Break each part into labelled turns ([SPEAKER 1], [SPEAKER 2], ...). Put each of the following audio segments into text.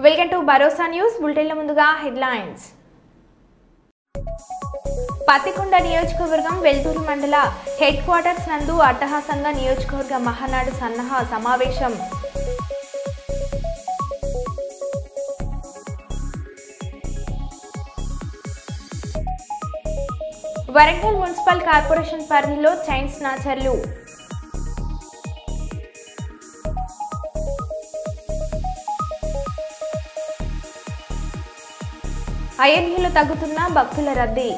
[SPEAKER 1] Welcome to Bharosa news బులెటిన్ల ముందుగా headlines. Pattikonda నియోజకవర్గం వెల్దుర్తి మండల హెడ్ క్వార్టర్స్ నందు అట్టహాసంగా నియోజకవర్గ మహానాడు సన్నాహ సమావేశం. వరంగల్ మున్సిపల్ కార్పొరేషన్ పరిధిలో చైన్ స్నాచర్లు. అయోధ్యలో తగ్గుతున్న భక్తుల రద్దీ.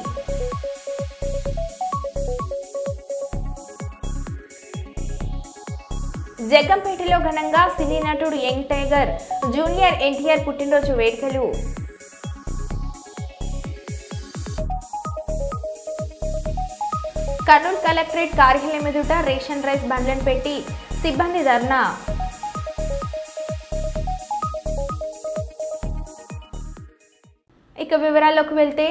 [SPEAKER 1] జగ్గంపేటలో ఘనంగా సినీ నటుడు యంగ్ టైగర్ జూనియర్ ఎన్టీఆర్ పుట్టినరోజు వేడుకలు. కర్నూలు కలెక్టరేట్ కార్యాలయం ఎదుట రేషన్ రైస్ బండ్లను పెట్టి సిబ్బంది ధర్నా. ఇక వివరాల్లోకి వెళ్తే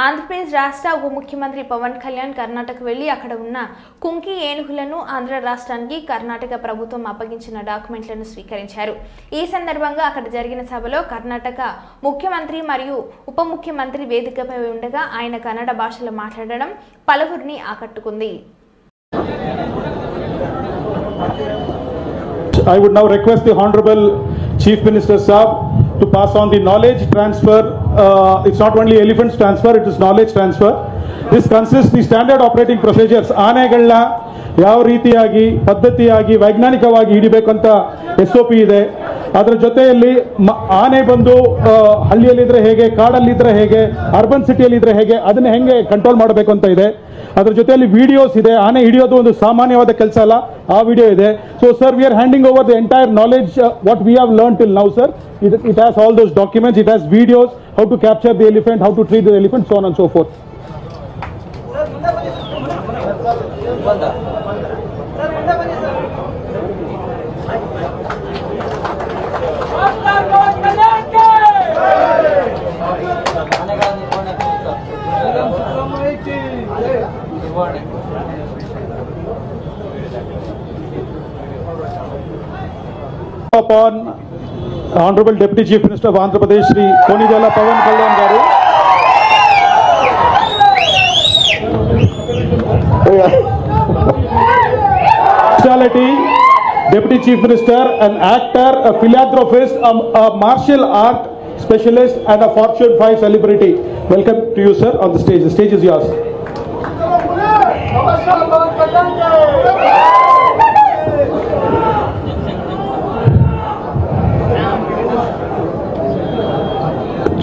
[SPEAKER 1] ఆంధ్రప్రదేశ్ రాష్ట్ర ఉప ముఖ్యమంత్రి పవన్ కళ్యాణ్ కర్ణాటక వెళ్లి అక్కడ ఉన్న కుంకి ఏనుగులను ఆంధ్ర రాష్ట్రానికి కర్ణాటక ప్రభుత్వం అప్పగించిన డాక్యుమెంట్లను స్వీకరించారు. ఈ సందర్భంగా అక్కడ జరిగిన సభలో కర్ణాటక ముఖ్యమంత్రి మరియు ఉప ముఖ్యమంత్రి వేదికపై ఉండగా ఆయన కన్నడ భాషలో మాట్లాడడం పలువురిని ఆకట్టుకుంది.
[SPEAKER 2] I would now request the Honorable Chief Minister Saab to pass on the knowledge transfer. It's not only elephants transfer, it is knowledge transfer. This consists the standard operating procedures. ಆನೆಗಳನ್ನ ಯಾವ ರೀತಿಯಾಗಿ ಪದ್ಧತಿಯಾಗಿ ವೈಜ್ಞಾನಿಕವಾಗಿ ಹಿಡಿಬೇಕಂತ SOP ಇದೆ. ಅದರ ಜೊತೆಯಲ್ಲಿ ಆನೆ ಬಂದು ಹಳ್ಳಿಯಲ್ಲಿದ್ರೆ ಹೇಗೆ, ಕಾಡಲ್ಲಿದ್ರೆ ಹೇಗೆ, ಅರ್ಬನ್ ಸಿಟಿಯಲ್ಲಿದ್ರೆ ಹೇಗೆ, ಅದನ್ನ ಹೆಂಗೆ ಕಂಟ್ರೋಲ್ ಮಾಡಬೇಕು ಅಂತ ಇದೆ. ಅದರ ಜೊತೆಯಲ್ಲಿ ವಿಡಿಯೋಸ್ ಇದೆ. ಆನೆ ಹಿಡಿಯೋದು ಒಂದು ಸಾಮಾನ್ಯವಾದ ಕೆಲಸ ಅಲ್ಲ, ಆ ವಿಡಿಯೋ ಇದೆ. So sir, we are handing over the entire knowledge what we have learn till now sir. It has all those documents, it has videos, how to capture the elephant, how to treat the elephant, so on and so forth. Upon Honorable Deputy Chief Minister of Andhra Pradesh, Shri Konijala Pawan Kalyan garu. Speciality, Deputy Chief Minister, an actor, a philanthropist, a martial art specialist, and a Fortune 5 celebrity. Welcome to you, sir, on the stage. The stage is yours.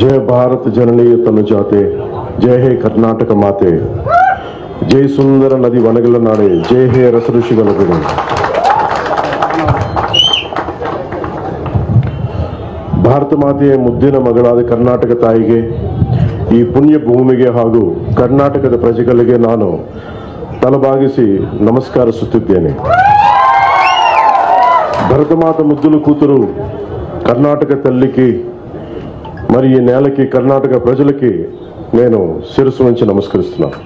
[SPEAKER 3] जय भारत जननी तनुजाते, जय हे कर्नाटक माते, जय सुंदर नदी वनगल नाडे, जय हे रस ऋषिगल बिडे. ಭಾರತ ಮಾತೆಯ ಮುದ್ದಿನ ಮಗಳಾದ ಕರ್ನಾಟಕ ತಾಯಿಗೆ, ಈ ಪುಣ್ಯ ಭೂಮಿಗೆ ಹಾಗೂ ಕರ್ನಾಟಕದ ಪ್ರಜೆಗಳಿಗೆ ನಾನು ತಲೆಬಾಗಿಸಿ ನಮಸ್ಕರಿಸುತ್ತಿದ್ದೇನೆ. ಭಾರತ ಮಾತ ಮುದ್ದುల కూతురు కర్ణాటక తల్లికి మరి ఈ నేలకి, కర్ణాటక ప్రజలకి నేను శిరస్సు వంచి నమస్కరిస్తున్నాను.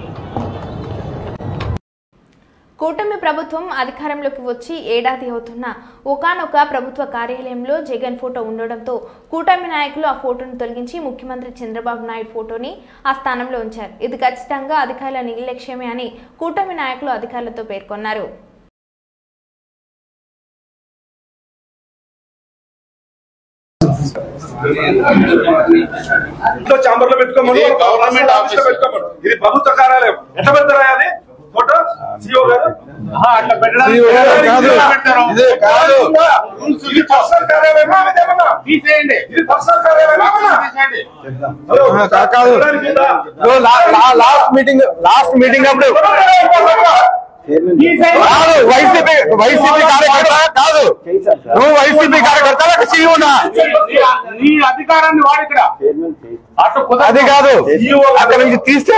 [SPEAKER 1] కూటమి ప్రభుత్వం అధికారంలోకి వచ్చి ఏడాది అవుతున్న ఒకానొక ప్రభుత్వ కార్యాలయంలో జగన్ ఫోటో ఉండడంతో కూటమి నాయకులు ఆ ఫోటోను తొలగించి ముఖ్యమంత్రి చంద్రబాబు నాయుడు ఫోటోని ఆ స్థానంలో ఉంచారు. ఇది ఖచ్చితంగా అధికారుల నిర్లక్ష్యమే అని కూటమి నాయకులు అధికారులతో పేర్కొన్నారు.
[SPEAKER 4] చాంబర్ లో పెట్టుకోమని, గవర్నమెంట్ ఆఫీస్ లో పెట్టుకోమని. ఇది ప్రభుత్వ కార్యాలయం. ఎట్లా పెడతారా అది ఫోటో? సిఓ గారు అట్లా పెట్టడం ఇది పర్సనల్ కార్యాలయమా? తీసేయండి. ఇది పర్సనల్ కార్యాలయమా?
[SPEAKER 5] లాస్ట్ మీటింగ్ అప్పుడు వైసీపీ కార్యకర్త కాదు, నువ్వు వైసీపీ కార్యకర్త సీఈఓనా?
[SPEAKER 4] నీ అధికారాన్ని వాడు ఇక్కడ
[SPEAKER 5] అది కాదు, అక్కడ నుంచి తీస్తే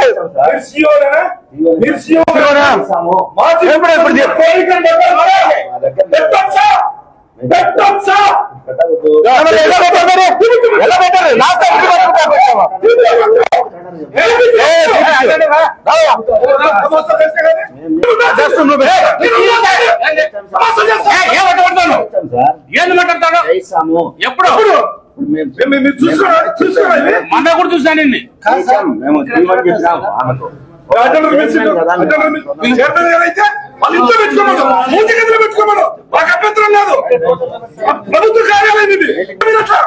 [SPEAKER 5] ఎలా పెట్టారు?
[SPEAKER 4] ఏం మాట్లాడతాడు? ఎప్పుడు మీరు చూసుకోవాలి
[SPEAKER 5] మొన్న కూడా చూసానండి.
[SPEAKER 4] అయితే వాళ్ళు ఇంట్లో పెట్టుకోమను, మూతి గదిలో పెట్టుకోమను, మాకు అభ్యంతరం లేదు. ప్రభుత్వ కార్యాలయం ఇది. మీరు అట్లా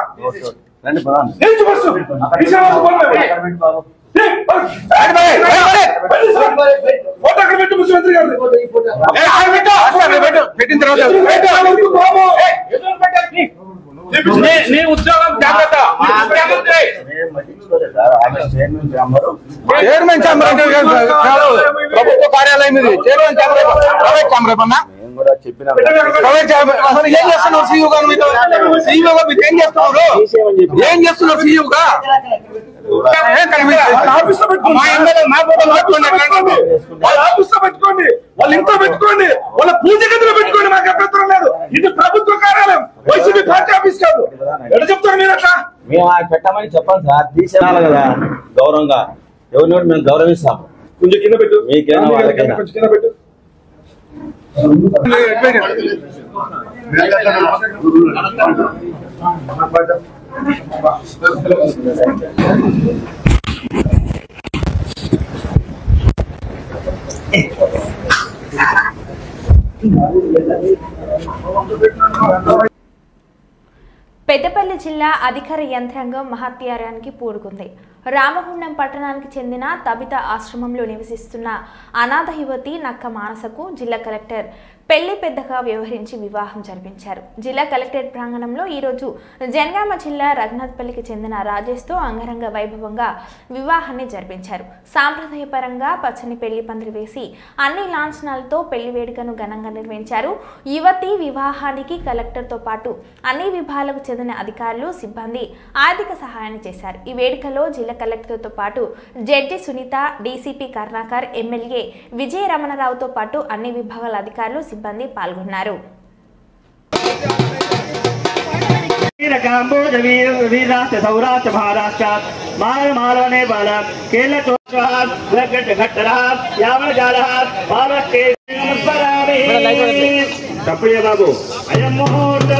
[SPEAKER 4] ఫోటో అక్కడ పెట్టు ముఖ్యమంత్రి గారు
[SPEAKER 5] పెట్టిన తర్వాత నీ ఉద్యోగం జాగ్రత్త. చైర్మన్ ఛాంబర్ అంటే ప్రభుత్వ కార్యాలయం ఇది. చైర్మన్ ఛాంబర్ ప్రైవేట్ ఛాంబర్ ఏమన్నా ప్రైవేట్ ఛాంబర్. అసలు ఏం చేస్తున్నారు సీఈఓ గారు? మీతో సీఈఓ గారు మీరు ఏం చేస్తున్నారు? ఏం చేస్తున్నారు సీఈఓ గా?
[SPEAKER 4] మా ఎమ్మెల్యే మా వాళ్ళ ఆఫీస్ లో పెట్టుకోండి, వాళ్ళ ఇంట్లో పెట్టుకోండి, వాళ్ళ పూజ గదిలో పెట్టుకోండి, మాకు అభ్యంతరం లేదు. ఇది ప్రభుత్వ కార్యాలయం, వైసీపీ పార్టీ ఆఫీస్ కాదు. ఎట్లా చెప్తారు మీరు అట్లా?
[SPEAKER 6] మేము పెట్టమని చెప్పాలి సార్, తీసేయాలి కదా గౌరవంగా. ఎవరిని మేము గౌరవిస్తాం.
[SPEAKER 4] కొంచెం కింద పెట్టు,
[SPEAKER 6] మీకేనా వాళ్ళకైనా
[SPEAKER 4] కొంచెం కింద పెట్టు.
[SPEAKER 1] పెద్దపల్లి జిల్లా అధికార యంత్రాంగం మహత్యారానికి పూడుకుంది. రామగుండం పట్టణానికి చెందిన తబిత ఆశ్రమంలో నివసిస్తున్న అనాథ యువతి నక్క మానసకు జిల్లా కలెక్టర్ పెళ్లి పెద్దగా వ్యవహరించి వివాహం జరిపించారు. జిల్లా కలెక్టరేట్ ప్రాంగణంలో ఈరోజు జనగామ జిల్లా రఘునాథ్పల్లికి చెందిన రాజేష్తో అంగరంగ వైభవంగా వివాహాన్ని జరిపించారు. సాంప్రదాయపరంగా పచ్చని పెళ్లి పందిరి వేసి అన్ని లాంఛనాలతో పెళ్లి వేడుకను ఘనంగా నిర్వహించారు. యువతి వివాహానికి కలెక్టర్తో పాటు అన్ని విభాగాలకు చెందిన అధికారులు, సిబ్బంది ఆర్థిక సహాయాన్ని చేశారు. ఈ వేడుకలో జిల్లా కలెక్టర్తో పాటు judge Sunitha, DCP Karunakar, MLA Vijaya రమణరావుతో పాటు అన్ని విభాగాల అధికారులు, సిబ్బంది పాల్గొన్నారు.
[SPEAKER 7] సౌరాష్ట్ర మహారాష్ట్ర మాల నేపాల కేరళ తప్పయ్య బాబు అయం ముహూర్త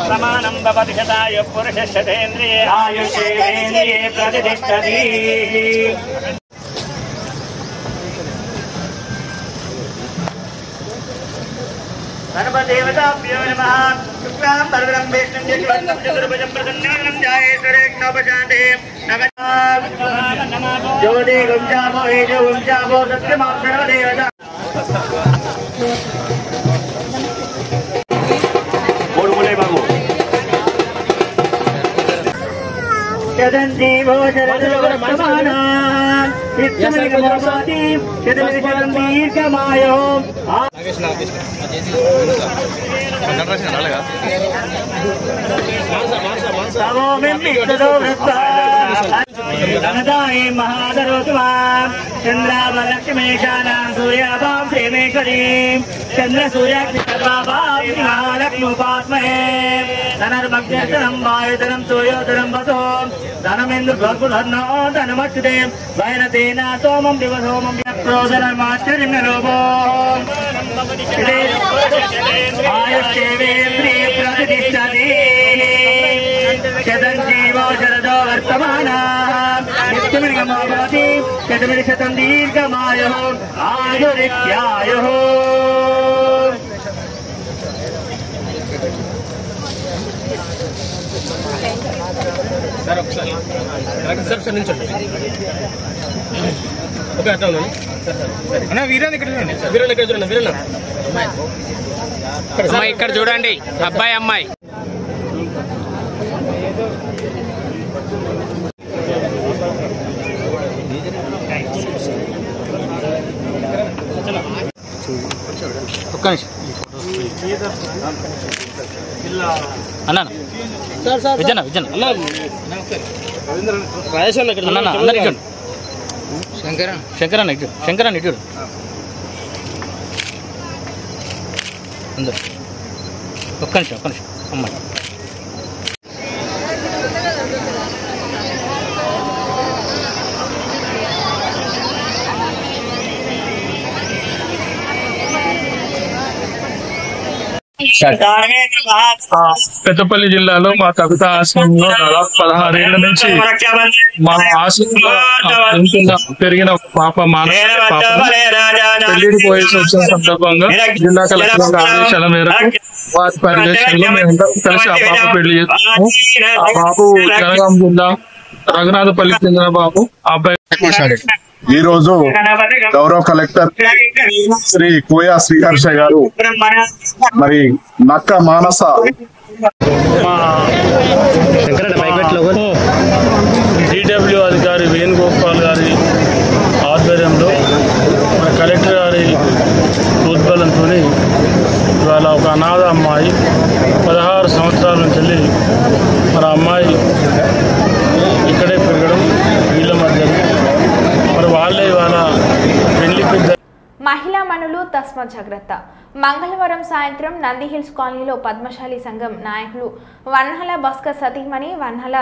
[SPEAKER 7] ప్రమాణం భవతి శతాయ పురుషశతేంద్రియే ఆయుషేంద్రియే ప్రతిష్టతి. గణపదేవతాభ్యో నమః. శుక్లాం వరదం విష్ణుం శశివర్ణం చతుర్భుజం ప్రసన్నం ధ్యాయేశ్వరేణోపశాంతే జ్యోతి గుంజామో హేజో గుంజామో సత్యమాం సర్వదేవత. బాబు చదంజీవో శరదవర్తమానా నిత్యమనిగమోపాతి చతుర్విశతం దీర్ఘమాయో ధనదాయే మహాదరోత్మాం చంద్రావలక్ష్మేశానాం సూర్యాభాం ప్రేమేశ్వరీం చంద్ర సూర్యాగ్ని సర్వాభాం మహాలక్ష్మోపాస్మహే ధనర్మగ్నిర్ధనం వాయుధనం సూర్యోధనం వసో ధనమేంద్ర భర్గుధర్నో ధనమచ్యుతే వైనతేన సోమం దివసోమం వ్యక్రోధనమాశ్చర్యలోభో ఆయుష్యేవేంద్రియ ప్రతిష్టతి. శతంజీవో శరదో వర్తమానాః నిత్యమనిగమో భవతి శతమిశతం దీర్ఘమాయుః ఆయురిత్యాయుః.
[SPEAKER 8] సార్ ఒకసారి సార్ నిల్చోండి. ఓకే అట్లా ఉందండి అన్న. వీరన్న ఇక్కడ చూడండి, వీరన్న ఇక్కడ చూడండి, వీరన్న అమ్మాయి ఇక్కడ చూడండి, అబ్బాయి అమ్మాయి.
[SPEAKER 9] ఒక్క నిమిషం అన్నా విజయన అందరు ఇటు శంకరన్న ఇటు అందరు ఒక్క నిమిషం అమ్మాయి
[SPEAKER 10] పెద్దపల్లి జిల్లాలో మా కవిత ఆశ్రమంలో దాదాపు 16 ఏళ్ల నుంచి మా ఆశ్రమంలో పెరిగిన పాప పెళ్లికి పోయేసి వచ్చిన సందర్భంగా జిల్లా కలెక్టర్ ఆదేశాల మేరకు వారి పర్యవేక్షణలో మేమందరం కలిసి ఆ పాప పెళ్లి చేస్తాము. ఆ బాబు జనగాం జిల్లా రఘునాథపల్లికి చెందిన బాబు. ఆ అబ్బాయి
[SPEAKER 3] ఈ రోజు గౌరవ కలెక్టర్ శ్రీ కోయా శ్రీహర్ష గారు మరి నక్క మానస
[SPEAKER 10] డిడబ్ల్యూ అధికారి వేణుగోపాల్ గారి ఆధ్వర్యంలో మన కలెక్టర్ గారి ప్రోద్బలంతో ఇవాళ ఒక అనాథ అమ్మాయి 16 సంవత్సరాల నుంచి మన అమ్మాయి ఇక్కడే పెరగడం వీళ్ళ మధ్య మరి వాళ్ళే ఇవాళ పెళ్లి పెద్ద
[SPEAKER 1] మహిళా మనులు తస్మాత్ జాగ్రత్త. మంగళవారం సాయంత్రం నందిహిల్స్ కాలనీలో పద్మశాలి సంఘం నాయకులు వన్హల భాస్కర్ సతీమణి వన్హల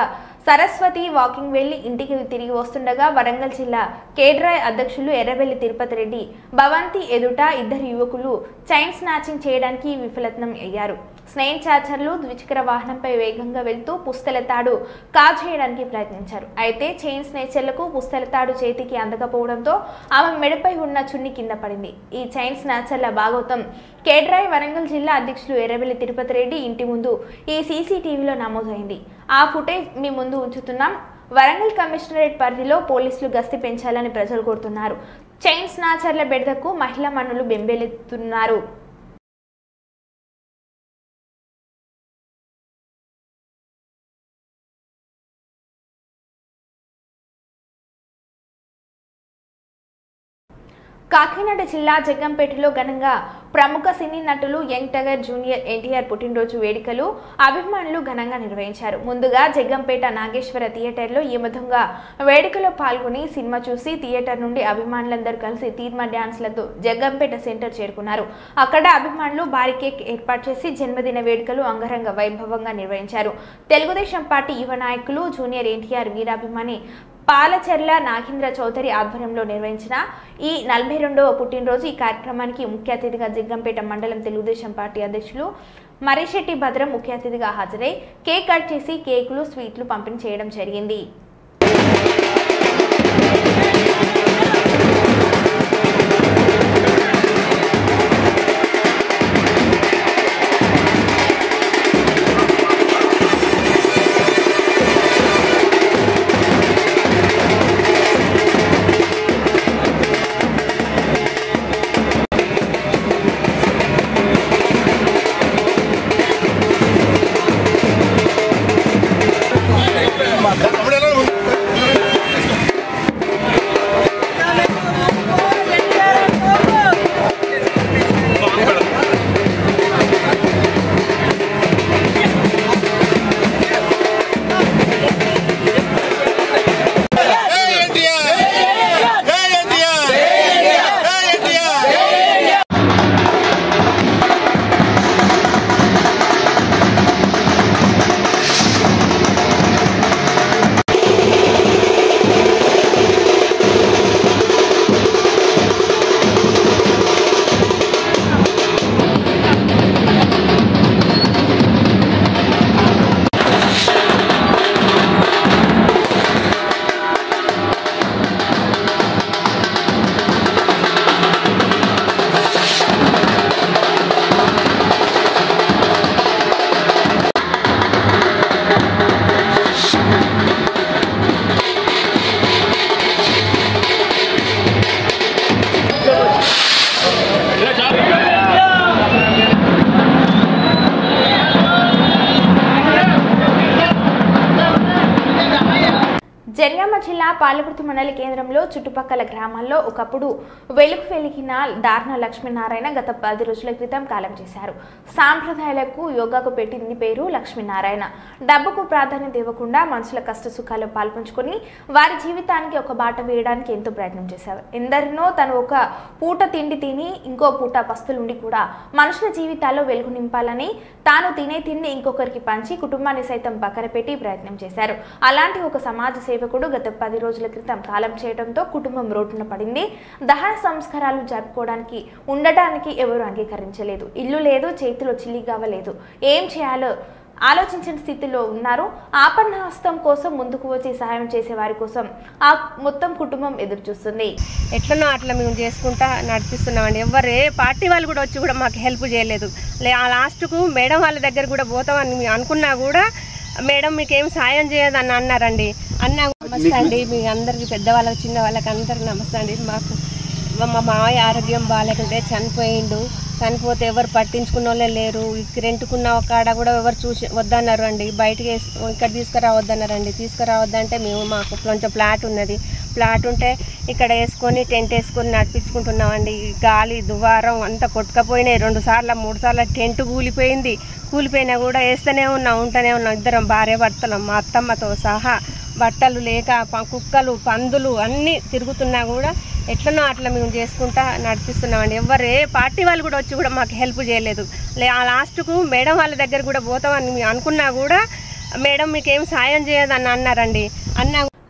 [SPEAKER 1] సరస్వతి వాకింగ్ వెళ్లి ఇంటికి తిరిగి వస్తుండగా వరంగల్ జిల్లా కేడ్రాయ్ అధ్యక్షులు ఎర్రబెల్లి తిరుపతి రెడ్డి భవంతి ఎదుట 2 యువకులు చైన్ స్నాచింగ్ చేయడానికి విఫలత్నం అయ్యారు. స్నేహ్ చాచర్లు ద్విచక్ర వాహనంపై వేగంగా వెళ్తూ పుస్తల తాడు కాజేయడానికి ప్రయత్నించారు. అయితే చైన్ స్నేచర్లకు పుస్తల తాడు చేతికి అందకపోవడంతో ఆమె మెడపై ఉన్న చున్ని కింద పడింది. ఈ చైన్ స్నాచర్ల భాగవతం కేడ్రాయ్ వరంగల్ జిల్లా అధ్యక్షులు ఎర్రబెల్లి తిరుపతి రెడ్డి ఇంటి ముందు ఈ సీసీటీవీలో నమోదైంది. ఆ ఫుటేజ్ మీ ముందు ఉంచుతున్నాం. వరంగల్ కమిషనరేట్ పరిధిలో పోలీసులు గస్తీ పెంచాలని ప్రజలు కోరుతున్నారు. చైన్ స్నాచర్ల బెడదకు మహిళా మనులు బెంబేలెత్తుతున్నారు. కాకినాడ జిల్లా జగ్గంపేటలో ఘనంగా ప్రముఖ సినీ నటులు యంగ్ టైగర్ జూనియర్ ఎన్టీఆర్ పుట్టినరోజు వేడుకలు అభిమానులు ఘనంగా నిర్వహించారు. ముందుగా జగ్గంపేట నాగేశ్వర థియేటర్లో ఈ విధంగా వేడుకలో పాల్గొని సినిమా చూసి థియేటర్ నుండి అభిమానులందరూ కలిసి తీర్మా డ్యాన్స్లతో జగ్గంపేట సెంటర్ చేరుకున్నారు. అక్కడ అభిమానులు భారీ కేక్ ఏర్పాటు చేసి జన్మదిన వేడుకలు అంగరంగ వైభవంగా నిర్వహించారు. తెలుగుదేశం పార్టీ యువ నాయకులు జూనియర్ ఎన్టీఆర్ వీరాభిమాని పాలచెర్ల నాగేంద్ర చౌదరి ఆధ్వర్యంలో నిర్వహించిన ఈ 42వ పుట్టినరోజు ఈ కార్యక్రమానికి ముఖ్య అతిథిగా జగ్గంపేట మండలం తెలుగుదేశం పార్టీ అధ్యక్షులు మరిశెట్టి భద్రం ముఖ్య అతిథిగా హాజరై కేక్ కట్ చేసి కేకులు స్వీట్లు పంపిణీ చేయడం జరిగింది. జిల్లా పాలకుర్తి మండల కేంద్రంలో చుట్టుపక్కల గ్రామాల్లో ఒకప్పుడు వెలిగిన దార్న లక్ష్మీనారాయణ గత 10 రోజుల క్రితం కాలం చేశారు. సాంప్రదాయాలకు యోగాకు పెట్టింది పేరు లక్ష్మీనారాయణ. డబ్బుకు ప్రాధాన్యత ఇవ్వకుండా మనుషుల కష్ట సుఖాల్లో పాల్పంచుకొని వారి జీవితానికి ఒక బాట వేయడానికి ఎంతో ప్రయత్నం చేశారు. ఎందరినో తను ఒక పూట తిండి తిని ఇంకో పూట పస్తులుండి కూడా మనుషుల జీవితాల్లో వెలుగు నింపాలని తాను తినే తిండి ఇంకొకరికి పంచి కుటుంబాన్ని సైతం పక్కన పెట్టి ప్రయత్నం చేశారు. అలాంటి ఒక సమాజ సేవకుడు గత 10 రోజుల క్రితం కాలం చేయడంతో కుటుంబం రోడ్డున పడింది. దహన సంస్కారాలు జరుపుకోవడానికి ఉండటానికి ఎవరు అంగీకరించలేదు. ఇల్లు లేదు, చేతిలో చిల్లిగవ్వలేదు. ఏం చేయాలో ఆలోచించిన స్థితిలో ఉన్నారు. ఆపన్న హస్తం కోసం ముందుకు వచ్చి సహాయం చేసే వారి కోసం ఆ మొత్తం కుటుంబం ఎదురు చూస్తుంది.
[SPEAKER 11] ఎట్లనో అట్లా మేము చేసుకుంటా నడిపిస్తున్నామండి. ఎవరే పార్టీ వాళ్ళు కూడా వచ్చి కూడా మాకు హెల్ప్ చేయలేదు. లాస్ట్కు మేడం వాళ్ళ దగ్గర కూడా పోతామని అనుకున్నా కూడా మేడం మీకేం సాయం చేయదని అన్నారండి. నమస్తే అండి, మీ అందరికి పెద్దవాళ్ళకి చిన్న వాళ్ళకి అందరికి నమస్తే అండి. మా మావయ్య ఆరోగ్యం బాగాలేకుంటే చనిపోతే ఎవరు పట్టించుకున్న వాళ్ళే లేరు. రెంట్కున్న కాడ కూడా ఎవరు చూసి వద్దన్నారు అండి. బయటికి ఇక్కడ తీసుకురావద్దన్నారండి. తీసుకురావద్దంటే మాకు కొంచెం ఫ్లాట్ ఉన్నది. ఫ్లాట్ ఉంటే ఇక్కడ వేసుకొని టెంట్ వేసుకొని నడిపించుకుంటున్నామండి. గాలి దువారం అంతా కొట్టుకపోయినాయి. 2 సార్లు 3 సార్లు టెంట్ కూలిపోయినా కూడా వేస్తూనే ఉంటూనే ఉన్నాం. ఇద్దరం భార్య భర్తలం, మా అత్తమ్మతో సహా. బట్టలు లేక కుక్కలు పందులు అన్నీ తిరుగుతున్నా కూడా ఎట్లనో అట్లా మేము చేసుకుంటా నడిపిస్తున్నామండి. ఎవరే పార్టీ వాళ్ళు కూడా వచ్చి కూడా మాకు హెల్ప్ చేయలేదు. లాస్ట్కు మేడం వాళ్ళ దగ్గర కూడా పోతామని అనుకున్నా కూడా మేడం మీకేం సాయం చేయదని అన్నారండి.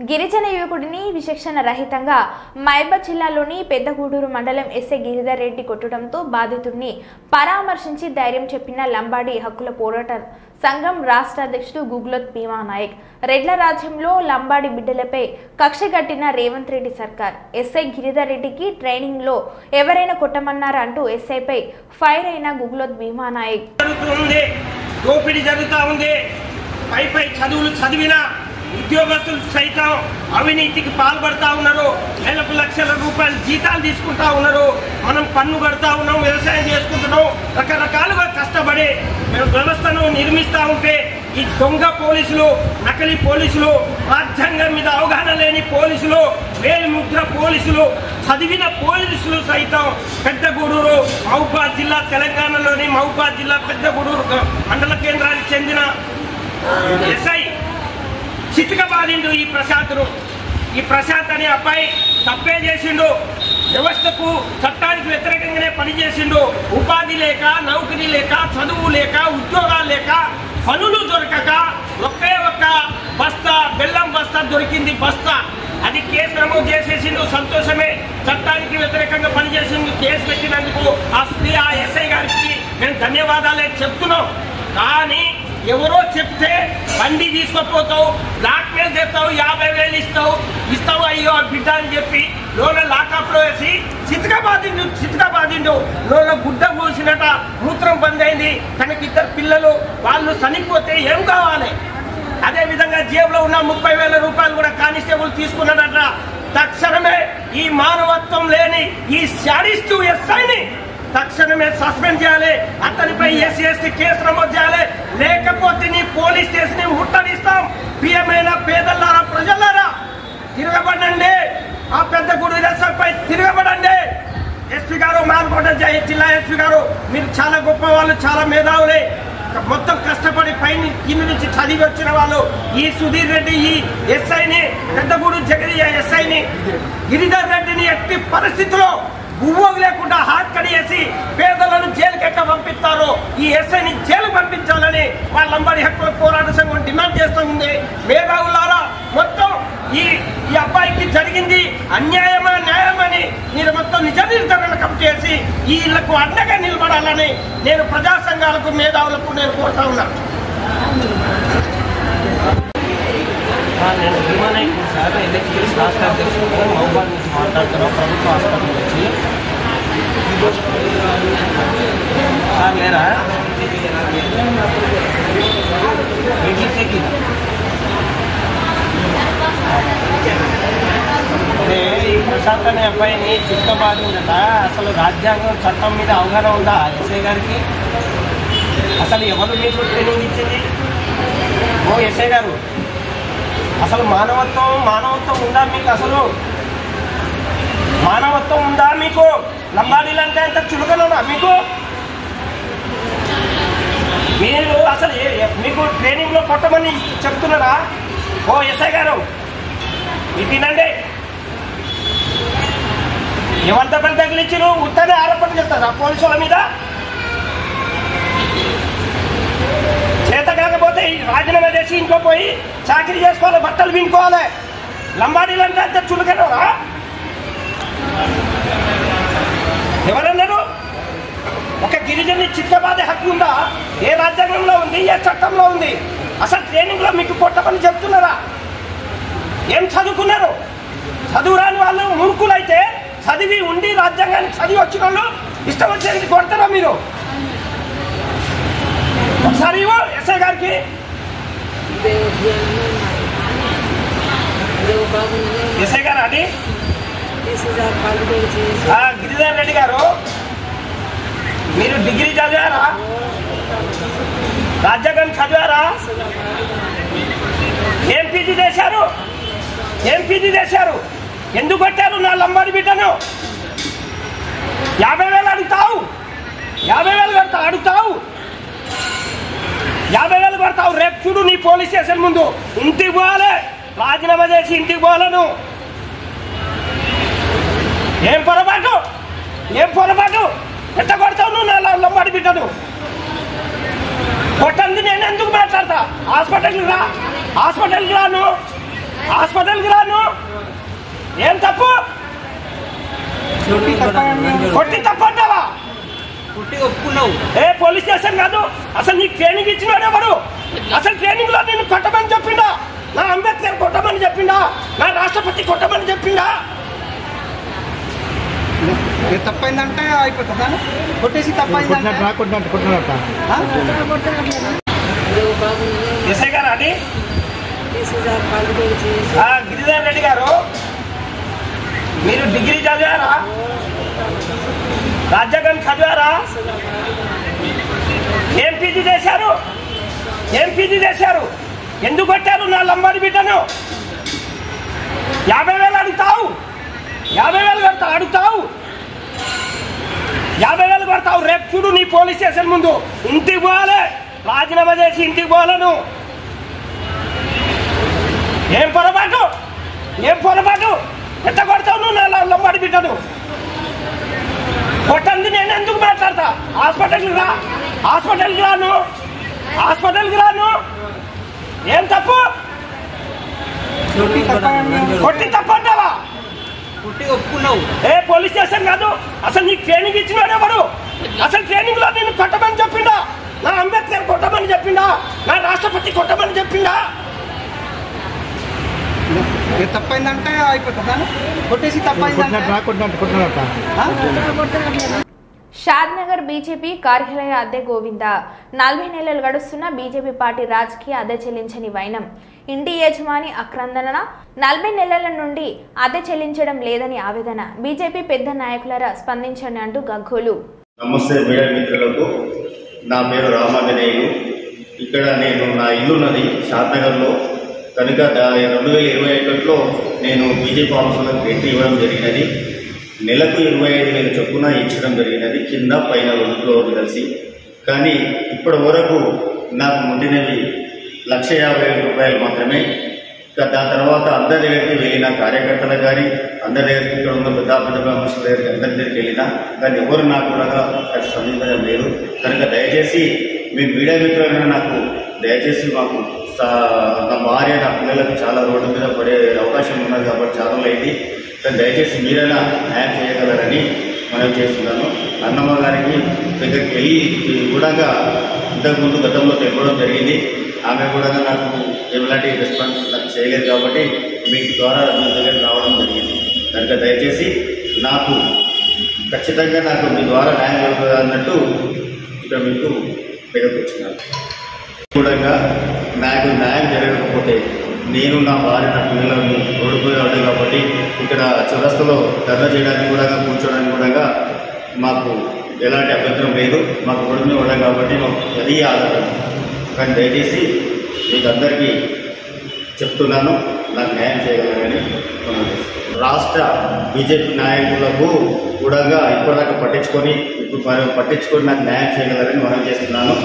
[SPEAKER 1] గిరిజన యువకుడిని విచక్షణ రహితంగా మహబూబ్ జిల్లాలోని పెద్దగూడూరు మండలం ఎస్ఐ గిరిధర్ రెడ్డి కొట్టడంతో బాధితుడిని పరామర్శించి ధైర్యం చెప్పిన లంబాడి హక్కుల పోరాట సంఘం రాష్ట్ర అధ్యక్షుడు గుగ్లోత్ భీమా నాయక్. రెడ్ల రాజ్యంలో లంబాడి బిడ్డలపై కక్ష కట్టిన రేవంత్ రెడ్డి సర్కార్ ఎస్ఐ గిరిధర్ రెడ్డికి ట్రైనింగ్ లో ఎవరైనా కొట్టమన్నారా అంటూ ఎస్ఐపై ఫైర్ అయిన గుగ్లోత్ భీమా నాయక్.
[SPEAKER 12] పై చదువులు చదివిన ఉద్యోగస్తులు సైతం అవినీతికి పాల్పడతా ఉన్నారు. నెలకు లక్షల రూపాయలు జీతాలు తీసుకుంటా ఉన్నారు. మనం పన్ను కడతా ఉన్నాం, వ్యవసాయం చేసుకుంటున్నాం, రకరకాలుగా కష్టపడి వ్యవస్థను నిర్మిస్తూ ఉంటే ఈ దొంగ పోలీసులు, నకిలీ పోలీసులు, రాజ్యాంగం మీద అవగాహన లేని పోలీసులు, వేలిముద్ర పోలీసులు, చదివిన పోలీసులు సైతం పెద్దగూడూరు మహబూబాద్ జిల్లా, తెలంగాణలోని మహబూబాద్ జిల్లా పెద్దగూడూరు మండల కేంద్రానికి చెందిన ఎస్ఐ చితికబాదిండు. ఈ ప్రశాంత్ అనే అబ్బాయి తప్పే చేసిండు. వ్యవస్థకు చట్టానికి వ్యతిరేకంగానే పనిచేసిండు. ఉపాధి లేక, నౌకరీ లేక, చదువు లేక, ఉద్యోగాలు లేక, పనులు దొరకక ఒకే ఒక్క బస్తా బెల్లం బస్తా దొరికింది. అది కేసు నమోదు చేసేసిండు. సంతోషమే. చట్టానికి వ్యతిరేకంగా పనిచేసిండు. కేసు పెట్టినందుకు ఆ ఎస్ఐ గారికి మేము ధన్యవాదాలే చెప్తున్నాం. కానీ ఎవరో చెప్తే బండి తీసుకుపోతావు, బ్లాక్మెయిల్ చేస్తావు, 50,000 ఇస్తావు అయ్యో బిడ్డ అని చెప్పి లోన లాకప్ లో వేసి చితకబాదిండు. లోన గుడ్డ పోసినట, మూత్రం బంద్ అయింది. తనకి 2 పిల్లలు, వాళ్ళు చనిపోతే ఏం కావాలి? అదే విధంగా జేబులో ఉన్న 30,000 రూపాయలు కూడా కానిస్టేబుల్ తీసుకున్నాడట. తక్షణమే ఈ మానవత్వం లేని ఈ శాడిస్టు ఎస్ఐని తక్షణమే సస్పెండ్ చేయాలి. అతనిపై SC/ST కేసు నమోదు చేయాలి. లేకపోతే నీ పోలీస్ స్టేషన్ ముట్టడిస్తాం. ప్రియమైన పేదలారా, ప్రజలారా, తిరగబడండి. ఆ పెద్దగూడూరు ఎస్ఐపై తిరగబడండి. ఎస్పీ గారు, మానకోట జిల్లా ఎస్పీ గారు, మీరు చాలా గొప్ప వాళ్ళు, చాలా మేధావులే. మొత్తం కష్టపడి పైన కింద నుంచి చదివి వచ్చిన వాళ్ళు. ఈ సుధీర్ రెడ్డి, ఈ ఎస్ఐని, పెద్దగూడూరు జగదీయ ఎస్ఐని, గిరిధర్ రెడ్డిని ఎట్టి పరిస్థితిలో గువ్వకు లేకుండా హాట్ కడియేసి పేదలను జైలుకి ఎట్లా పంపిస్తారో ఈ ఎస్ఐని జైలు పంపించాలని వాళ్ళ లంబాడి హక్కుల పోరాట సంఘం డిమాండ్ చేస్తుంది. మేధావులారా, మొత్తం ఈ అబ్బాయికి జరిగింది అన్యాయమా న్యాయమని మీరు మొత్తం నిజ నిర్ధారణ కమిటీ చేసి వీళ్లకు అండగా నిలబడాలని నేను ప్రజా సంఘాలకు, మేధావులకు నేను కోరుతా ఉన్నా.
[SPEAKER 13] నేను భీమా నాయక్ సార్, ఎన్హెచ్పిఎస్ రాష్ట్ర అధ్యక్షుడు, మహబూబాద్ నుంచి మాట్లాడుతున్నాం. ప్రభుత్వ హాస్పిటల్ నుంచి సార్ లేరా ఈ ప్రశాంత్ అనే అబ్బాయిని చిత్తబాదిందట. అసలు రాజ్యాంగం, చట్టం మీద అవగాహన ఉందా ఎస్ఐ గారికి? అసలు ఎవరు మీకు ట్రైనింగ్ ఇచ్చింది? ఓ ఎస్ఐ గారు,
[SPEAKER 12] అసలు మానవత్వం ఉందా మీకు? అసలు మానవత్వం ఉందా మీకు? లంబాడీలు అంటే అంత చులకనా మీకు? మీరు అసలు మీకు ట్రైనింగ్లో కొట్టమని చెప్తున్నారా? ఓ ఎస్ఐ గారు ఇది తినండి. ఎవరి దెబ్బలు తగిలించారు? ఉత్తనే ఆరోపణ చేస్తారా పోలీసుల మీద? చేత కాకపోతే రాజీనామా చేసి ఇంకో పోయి చాకరీ చేసుకోవాలి, బట్టలు వినుకోవాలి. లంబాడీలు అంటే అంత చులకనరా? ఎవరన్నారు? ఒక గిరిజని చిత్తబాదే హక్కు ఉందా? ఏ రాజ్యాంగంలో ఉంది? ఏ చట్టంలో ఉంది? అసలు ట్రైనింగ్లో మీకు కొట్టమని చెప్తున్నారా? ఏం చదువుకున్నారు? చదువు రాని వాళ్ళు మూర్ఖులైతే చదివి ఉండి రాజ్యాంగాన్ని చదివి వచ్చిన వాళ్ళు ఇష్టం వచ్చేది కొడతారా మీరు? ఒకసారి ఎస్ఐ గారికి ఎస్ఐ గారు అది గిరిధర్ రెడ్డి గారు, మీరు డిగ్రీ చదివారా? రాజ్యాంగం చదివారా? ఏం పీజీ చేశారు? ఎందుకు కొట్టారు నా లంబాడి బిడ్డను? 50,000 అడుగుతావు, 50,000 అడుగుతావు, 50,000 కొడతావు. రేపు చూడు నీ పోలీస్ స్టేషన్ ముందు ఇంటికి పోవాలి, రాజీనామా చేసి ఇంటికి పోవాలను. ఏం పొరపాటు ఎంత కొడతావు నువ్వు నా లంబాడి బిడ్డను? కొట్టంది నేను ఎందుకు మాట్లాడతా? హాస్పిటల్కి రాను. ఏం తప్పు? కొట్టి తప్పంటావా? ఏ పోలీస్ స్టేషన్ కాదు. అసలు నీకు ట్రైనింగ్ ఇచ్చినాడు ఎవరు? అసలు ట్రైనింగ్ లో నేను కొట్టమని చెప్పిండా? నా అంబేద్కర్ కొట్టమని చెప్పిండా? నా రాష్ట్రపతి కొట్టమని చెప్పిండా?
[SPEAKER 14] తప్పైందంటే అయిపోతుందా? కొట్టేసి తప్పైందంటే
[SPEAKER 12] ఎస్ఐ గారు అది గిరిధర్ రెడ్డి గారు, మీరు డిగ్రీ చదివారా? రాజ్యాంగం చదివారా? ఏం పీజీ చేశారు? ఎందుకు కొట్టారు నా లంబాడి బిడ్డను? 50,000 అడుగుతావు, 50,000 అడుగుతావు, 50,000 కొడతావు. రేపు చూడు నీ పోలీస్ స్టేషన్ ముందు ఇంటికి పోవాలి, రాజీనామా చేసి ఇంటికి పోవాలను. ఏం పొరపాటు ఎంత కొడతావు నువ్వు నా లంబాడి బిడ్డను? కొట్టంది నేను ఎందుకు మాట్లాడతా? హాస్పిటల్కి రాను. ఏం తప్పు? కొట్టి తప్పంటావా? ఏ పోలీస్ స్టేషన్ కాదు. అసలు నీకు ట్రైనింగ్ ఇచ్చినాడు ఎవరు? అసలు ట్రైనింగ్ లో నేను కొట్టమని చెప్పిండా? నా అంబేద్కర్ కొట్టమని చెప్పిండా? నా రాష్ట్రపతి కొట్టమని చెప్పిండా?
[SPEAKER 14] తప్పైందంటే అయిపోతుందా? కొట్టేసి తప్పైందంటే
[SPEAKER 1] షాద్నగర్ బీజేపీ కార్యాలయ అద్దె గోవింద 40 నెలలు గడుస్తున్న బీజేపీ పార్టీ రాజకీయ అద్దె చెల్లించని వైనం. ఇంటి యజమాని ఆక్రందన 40 నెలల నుండి అద్దె చెల్లించడం లేదని ఆవేదన. బీజేపీ పెద్ద నాయకులరా స్పందించండి అంటూ గగ్గోలు.
[SPEAKER 15] నమస్తే మీడియా మిత్రులకు, నా పేరు రామాంజనేయులు. ఇక్కడ నేను నా ఇల్లున్నది షాద్నగర్లో కనుక 2021లో నేను బీజేపీ ఆఫీసులకు రెంట్ ఇవ్వడం జరిగినది. నెలకు 25,000 చొప్పున ఇచ్చడం జరిగినది, కింద పైన 2 ఫ్లోర్లు కలిసి. కానీ ఇప్పటి వరకు నాకు ముండినవి 1,50,000 రూపాయలు మాత్రమే. దాని తర్వాత అందరి దగ్గరికి వెళ్ళిన కార్యకర్తలకు కానీ అందరి దగ్గరికి, ఇక్కడ ఉన్న పెద్ద మనుషుల దగ్గరికి అందరి దగ్గరికి వెళ్ళినా కానీ ఎవరు నాకు కూడా స్పందించడం లేదు. కనుక దయచేసి మీ మీడియా మిత్రులైనా నాకు దయచేసి మాకు నా భార్య నా పిల్లలకు చాలా రోడ్డు మీద పడే అవకాశం ఉన్నది కాబట్టి చాలా అయింది. కానీ దయచేసి మీరైనా న్యాయం చేయగలరని మనం చేస్తున్నాను. అన్నమ్మ గారికి దగ్గరికి వెళ్ళి కూడా ఇంతకుముందు గతంలో తెలపడం జరిగింది. ఆమె కూడా నాకు ఎలాంటి రెస్పాన్స్ నాకు చేయలేదు కాబట్టి మీ ద్వారా మీ దగ్గర రావడం జరిగింది. కనుక దయచేసి నాకు ఖచ్చితంగా నాకు మీ ద్వారా న్యాయం జరుగుతుంది అన్నట్టు ఇక్కడ మీకు దగ్గరకు వచ్చినాను. కూడా నాకు న్యాయం జరగకపోతే నేను నా భార్య నా పిల్లలను ఓడిపోయేవాడు కాబట్టి ఇక్కడ చౌరస్తాలో ధర్నా చేయడానికి కూడా కూర్చోడానికి కూడా మాకు ఎలాంటి అభ్యంతరం లేదు. మాకు ఓడిపోయి ఉన్నాం కాబట్టి మాకు అది ఆధారం. కానీ దయచేసి మీకు అందరికీ చెప్తున్నాను, నాకు న్యాయం చేయగలరని రాష్ట్ర బీజేపీ నాయకులకు కూడా ఇప్పటిదాకా పట్టించుకొని నాకు న్యాయం చేయగలరని మనం చేస్తున్నాను.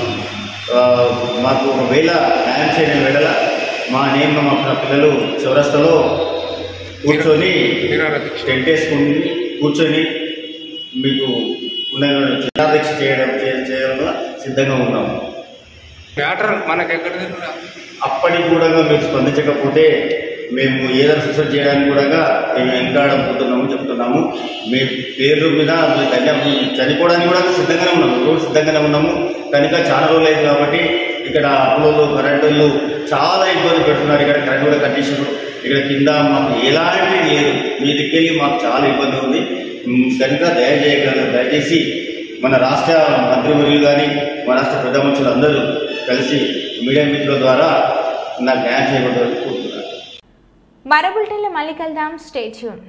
[SPEAKER 15] మాకు ఒకవేళ న్యాయం చేయని వేళ నేను మా పిల్లలు చౌరస్తాలో కూర్చొని టెంట్ వేసుకుని కూర్చొని మీకు నిరాదీక్ష చేయడంలో సిద్ధంగా ఉన్నాము. అప్పటికి కూడా మీరు స్పందించకపోతే మేము ఏదైనా సూసైడ్ చేయడానికి కూడా మేము వెంటాడబోతున్నాము చెప్తున్నాము. మీ పేరు మీద చనిపోవడానికి కూడా సిద్ధంగానే ఉన్నాము, రోజు సిద్ధంగానే ఉన్నాము. కనుక చాలా రోజులు అయింది కాబట్టి ఇక్కడ అప్పులు కరెంటు చాలా ఇబ్బంది పెడుతున్నారు. ఇక్కడ కరెంటు కూడా కండిషన్ ఇక్కడ కింద మాకు ఎలాంటిది లేదు, మీ దిక్కెళ్ళి మాకు చాలా ఇబ్బంది ఉంది. కనుక దయచేసి మన రాష్ట్ర మంత్రివర్యులు కానీ మన రాష్ట్ర పెద్ద మనుషులు అందరూ కలిసి మీడియా మిత్రుల ద్వారా నాకు న్యాయం చేయబడ్డారని కోరుతున్నాను.
[SPEAKER 1] మరో బులెటిన్లో మళ్ళీ కలుద్దాం. Stay tune.